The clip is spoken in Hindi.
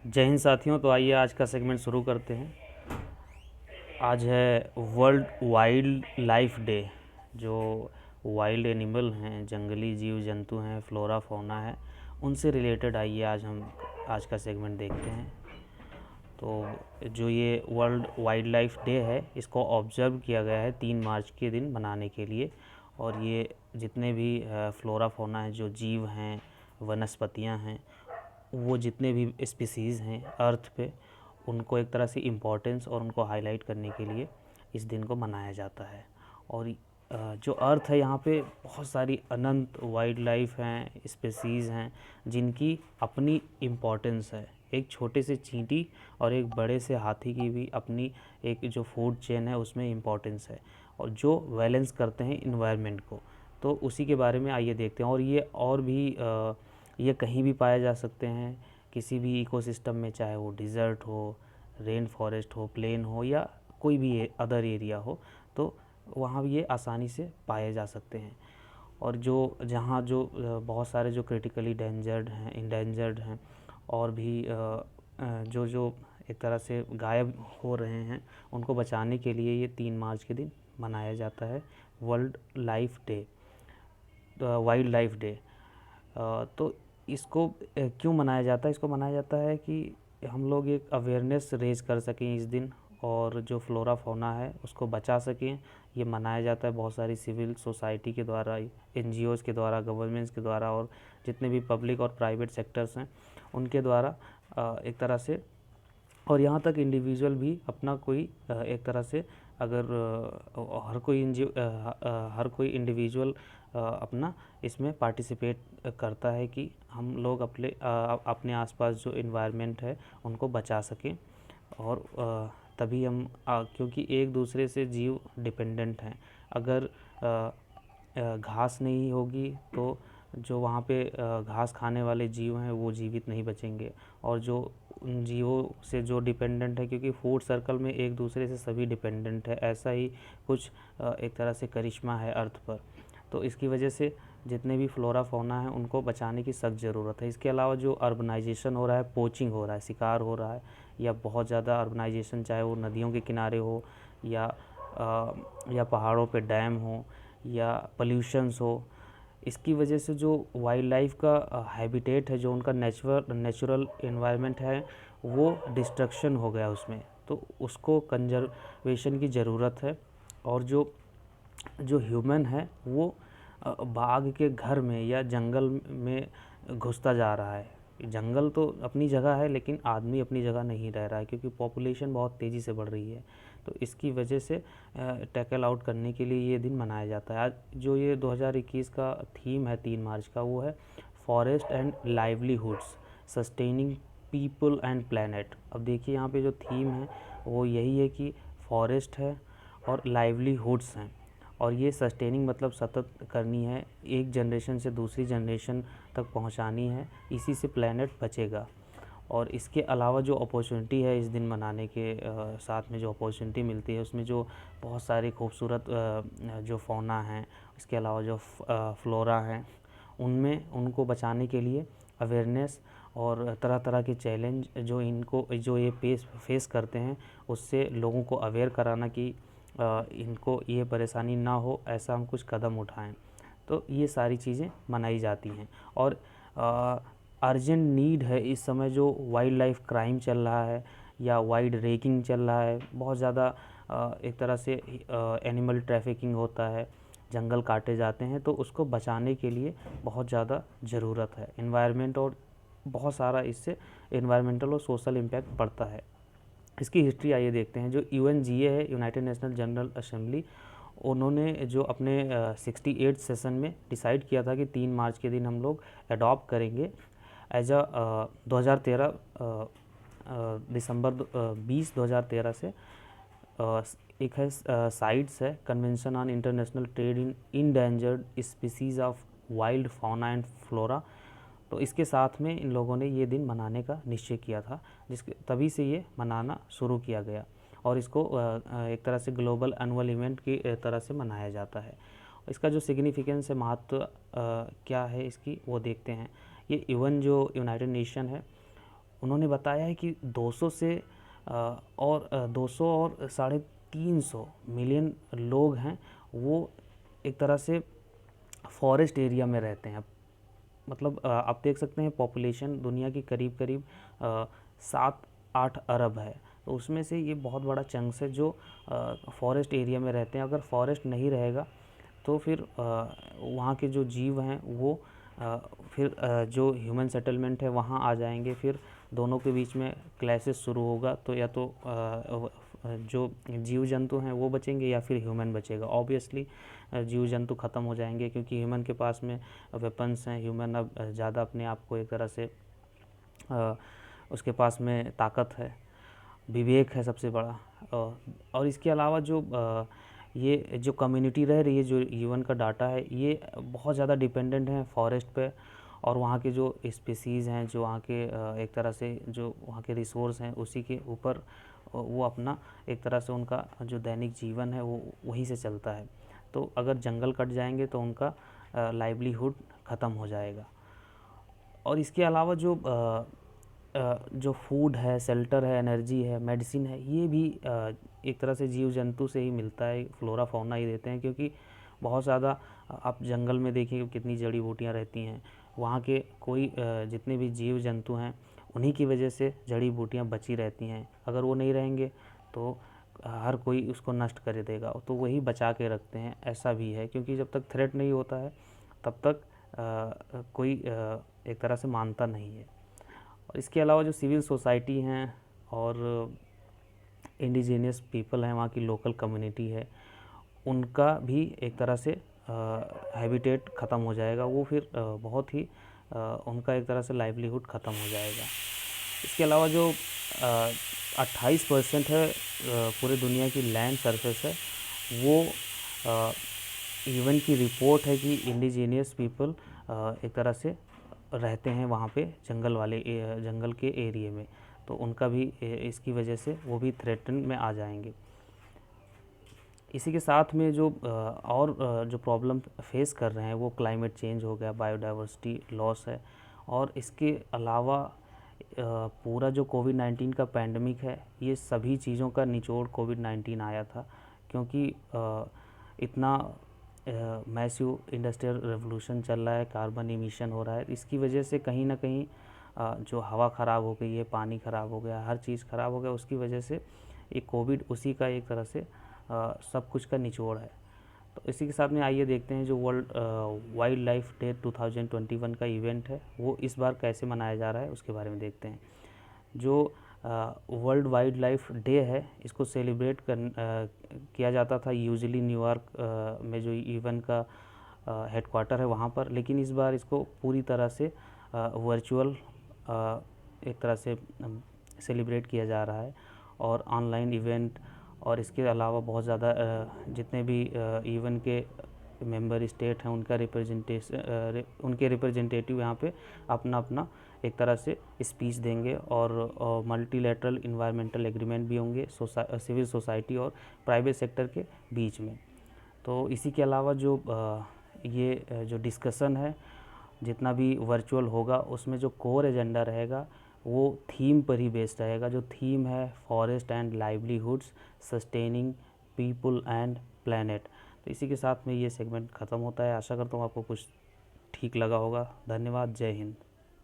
जय हिंद साथियों। तो आइए आज का सेगमेंट शुरू करते हैं। आज है वर्ल्ड वाइल्ड लाइफ डे। जो वाइल्ड एनिमल हैं, जंगली जीव जंतु हैं, फ्लोरा फौना है, उनसे रिलेटेड आइए आज का सेगमेंट देखते हैं। तो जो ये वर्ल्ड वाइल्ड लाइफ डे है, इसको ऑब्जर्व किया गया है 3 मार्च के दिन मनाने के लिए। और ये जितने भी फ्लोरा फौना है, जो जीव हैं, वनस्पतियां हैं, वो जितने भी स्पीसीज़ हैं अर्थ पे, उनको एक तरह से इम्पोर्टेंस और उनको हाईलाइट करने के लिए इस दिन को मनाया जाता है। और जो अर्थ है, यहाँ पे बहुत सारी अनंत वाइल्ड लाइफ हैं, स्पीसीज़ हैं, जिनकी अपनी इम्पोर्टेंस है। एक छोटे से चींटी और एक बड़े से हाथी की भी अपनी एक जो फूड चेन है उसमें इम्पोर्टेंस है, और जो बैलेंस करते हैं इन्वायरमेंट को। तो उसी के बारे में आइए देखते हैं। और भी ये कहीं भी पाए जा सकते हैं, किसी भी इकोसिस्टम में, चाहे वो डिज़र्ट हो, रेन फॉरेस्ट हो, प्लेन हो, या कोई भी अदर एरिया हो, तो वहाँ भी ये आसानी से पाए जा सकते हैं। और जहाँ बहुत सारे जो क्रिटिकली इंडेंजर्ड हैं, और भी जो एक तरह से गायब हो रहे हैं, उनको बचाने के लिए ये 3 मार्च के दिन मनाया जाता है, world life day, wild life day. तो इसको क्यों मनाया जाता है? इसको मनाया जाता है कि हम लोग एक अवेयरनेस रेज कर सकें इस दिन, और जो फ्लोरा फौना है उसको बचा सकें। ये मनाया जाता है बहुत सारी सिविल सोसाइटी के द्वारा, एनजीओज़ के द्वारा, गवर्नमेंट्स के द्वारा, और जितने भी पब्लिक और प्राइवेट सेक्टर्स हैं उनके द्वारा एक तरह से। और यहाँ तक इंडिविजुअल भी अपना कोई एक तरह से, अगर हर कोई इंडिविजुअल अपना इसमें पार्टिसिपेट करता है कि हम लोग अपने आसपास जो इन्वायरमेंट है उनको बचा सकें। और तभी हम क्योंकि एक दूसरे से जीव डिपेंडेंट हैं। अगर घास नहीं होगी तो जो वहाँ पे घास खाने वाले जीव हैं वो जीवित नहीं बचेंगे। और जो उन जीवों से जो डिपेंडेंट है, क्योंकि फूड सर्कल में एक दूसरे से सभी डिपेंडेंट है, ऐसा ही कुछ एक तरह से करिश्मा है अर्थ पर। तो इसकी वजह से जितने भी फ्लोरा फौना है उनको बचाने की सख्त ज़रूरत है। इसके अलावा जो अर्बनाइजेशन हो रहा है, पोचिंग हो रहा है, शिकार हो रहा है, या बहुत ज़्यादा अर्बनाइजेशन, चाहे वो नदियों के किनारे हो, या पहाड़ों पे डैम हो, या पोल्यूशंस हो, इसकी वजह से जो वाइल्ड लाइफ का हैबिटेट है, जो उनका नेचुरल एनवायरनमेंट है, वो डिस्ट्रक्शन हो गया उसमें। तो उसको कंजर्वेशन की ज़रूरत है। और जो जो ह्यूमन है वो बाघ के घर में या जंगल में घुसता जा रहा है। जंगल तो अपनी जगह है, लेकिन आदमी अपनी जगह नहीं रह रहा है, क्योंकि पॉपुलेशन बहुत तेज़ी से बढ़ रही है। तो इसकी वजह से टैकल आउट करने के लिए ये दिन मनाया जाता है। आज जो ये 2021 का थीम है 3 मार्च का, वो है forest and livelihoods sustaining people and planet. अब देखिए यहाँ पे जो थीम है वो यही है कि फॉरेस्ट है और लाइवलीहुड्स हैं, और ये सस्टेनिंग मतलब सतत करनी है, एक जनरेशन से दूसरी जनरेशन तक पहुंचानी है, इसी से प्लैनेट बचेगा। और इसके अलावा जो अपॉर्चुनिटी है इस दिन मनाने के साथ में, जो अपॉर्चुनिटी मिलती है उसमें जो बहुत सारी खूबसूरत जो फौना हैं, इसके अलावा जो फ्लोरा हैं, उनमें उनको बचाने के लिए अवेयरनेस और तरह तरह के चैलेंज जो ये फेस करते हैं, उससे लोगों को अवेयर कराना कि इनको ये परेशानी ना हो, ऐसा हम कुछ कदम उठाएं। तो ये सारी चीज़ें मनाई जाती हैं। और अर्जेंट नीड है इस समय, जो वाइल्ड लाइफ क्राइम चल रहा है या वाइल्ड रेकिंग चल रहा है, बहुत ज़्यादा एक तरह से एनिमल ट्रैफिकिंग होता है, जंगल काटे जाते हैं, तो उसको बचाने के लिए बहुत ज़्यादा ज़रूरत है इन्वायरमेंट, और बहुत सारा इससे इन्वायरमेंटल और सोशल इम्पैक्ट पड़ता है। इसकी हिस्ट्री आइए देखते हैं। जो यूएनजीए है, यूनाइटेड नेशनल जनरल असेंबली, उन्होंने जो अपने 68 सेशन में डिसाइड किया था कि 3 मार्च के दिन हम लोग अडॉप्ट करेंगे एज 2013 दिसंबर 20 2013 से एक है साइट्स है, convention on international trade in endangered species of wild fauna and flora. तो इसके साथ में इन लोगों ने ये दिन मनाने का निश्चय किया था, जिसके तभी से ये मनाना शुरू किया गया, और इसको एक तरह से ग्लोबल एनुअल इवेंट की तरह से मनाया जाता है। इसका जो सिग्निफिकेंस है, महत्व क्या है इसकी, वो देखते हैं। ये इवन जो यूनाइटेड नेशन है उन्होंने बताया है कि 200 से 200 और 350 मिलियन लोग हैं, वो एक तरह से फॉरेस्ट एरिया में रहते हैं। मतलब आप देख सकते हैं पॉपुलेशन दुनिया की करीब करीब 7-8 अरब है, तो उसमें से ये बहुत बड़ा चंक्स है जो फॉरेस्ट एरिया में रहते हैं। अगर फॉरेस्ट नहीं रहेगा तो फिर वहाँ के जो जीव हैं वो फिर जो ह्यूमन सेटलमेंट है वहाँ आ जाएंगे, फिर दोनों के बीच में क्लैशेस शुरू होगा। तो या तो जो जीव जंतु हैं वो बचेंगे या फिर ह्यूमन बचेगा। ऑब्वियसली जीव जंतु ख़त्म हो जाएंगे क्योंकि ह्यूमन के पास में वेपन्स हैं। ह्यूमन अब ज़्यादा अपने आप को एक तरह से उसके पास में ताकत है, विवेक है सबसे बड़ा। और इसके अलावा जो ये जो कम्युनिटी रह रही है, जो ह्यूमन का डाटा है, ये बहुत ज़्यादा डिपेंडेंट है फॉरेस्ट पे। और वहाँ के जो स्पीसीज़ हैं, जो वहाँ के एक तरह से जो वहाँ के रिसोर्स हैं, उसी के ऊपर वो अपना एक तरह से उनका जो दैनिक जीवन है वो वहीं से चलता है। तो अगर जंगल कट जाएंगे तो उनका लाइवलीहुड ख़त्म हो जाएगा। और इसके अलावा जो फूड है, शेल्टर है, एनर्जी है, मेडिसिन है, ये भी एक तरह से जीव जंतु से ही मिलता है, फ्लोरा फाउना ही देते हैं। क्योंकि बहुत ज़्यादा आप जंगल में देखिए कितनी जड़ी बूटियाँ रहती हैं, वहाँ के कोई जितने भी जीव जंतु हैं उन्हीं की वजह से जड़ी बूटियाँ बची रहती हैं। अगर वो नहीं रहेंगे तो हर कोई उसको नष्ट कर देगा, तो वही बचा के रखते हैं। ऐसा भी है क्योंकि जब तक थ्रेट नहीं होता है तब तक कोई एक तरह से मानता नहीं है। और इसके अलावा जो सिविल सोसाइटी हैं और इंडिजीनियस पीपल हैं, वहाँ की लोकल कम्युनिटी है, उनका भी एक तरह से हैबिटेट ख़त्म हो जाएगा। वो फिर बहुत ही उनका एक तरह से लाइवलीहुड ख़त्म हो जाएगा। इसके अलावा जो 28% है पूरे दुनिया की लैंड सरफेस है, वो इवन की रिपोर्ट है कि इंडिजीनियस पीपल एक तरह से रहते हैं वहाँ पे जंगल के एरिया में। तो उनका भी इसकी वजह से वो भी थ्रेटन में आ जाएंगे। इसी के साथ में जो जो प्रॉब्लम फेस कर रहे हैं वो क्लाइमेट चेंज हो गया, बायोडाइवर्सिटी लॉस है। और इसके अलावा पूरा जो कोविड-19 का पैंडमिक है, ये सभी चीज़ों का निचोड़ कोविड-19 आया था। क्योंकि इतना मैसिव इंडस्ट्रियल रेवोल्यूशन चल रहा है, कार्बन इमिशन हो रहा है, इसकी वजह से कहीं ना कहीं जो हवा ख़राब हो गई है, पानी ख़राब हो गया, हर चीज़ ख़राब हो गया। उसकी वजह से ये कोविड उसी का एक तरह से सब कुछ का निचोड़ है। तो इसी के साथ में आइए देखते हैं जो वर्ल्ड वाइल्ड लाइफ डे 2021 का इवेंट है वो इस बार कैसे मनाया जा रहा है, उसके बारे में देखते हैं। जो वर्ल्ड वाइल्ड लाइफ डे है, इसको सेलिब्रेट किया जाता था यूजुअली न्यूयॉर्क में जो इवेंट का हेडक्वार्टर है वहाँ पर। लेकिन इस बार इसको पूरी तरह से वर्चुअल एक तरह से सेलिब्रेट किया जा रहा है। और ऑनलाइन इवेंट और इसके अलावा बहुत ज़्यादा जितने भी इवेंट के मेंबर स्टेट हैं उनके रिप्रेजेंटेटिव यहाँ पे अपना अपना एक तरह से स्पीच देंगे। और मल्टीलैटरल इन्वायरमेंटल एग्रीमेंट भी होंगे सिविल सोसाइटी और प्राइवेट सेक्टर के बीच में। तो इसी के अलावा ये जो डिस्कशन है जितना भी वर्चुअल होगा, उसमें जो कोर एजेंडा रहेगा वो थीम पर ही बेस्ड रहेगा। जो थीम है forest and livelihoods sustaining people and planet. तो इसी के साथ में ये सेगमेंट ख़त्म होता है। आशा करता हूँ आपको कुछ ठीक लगा होगा। धन्यवाद। जय हिंद।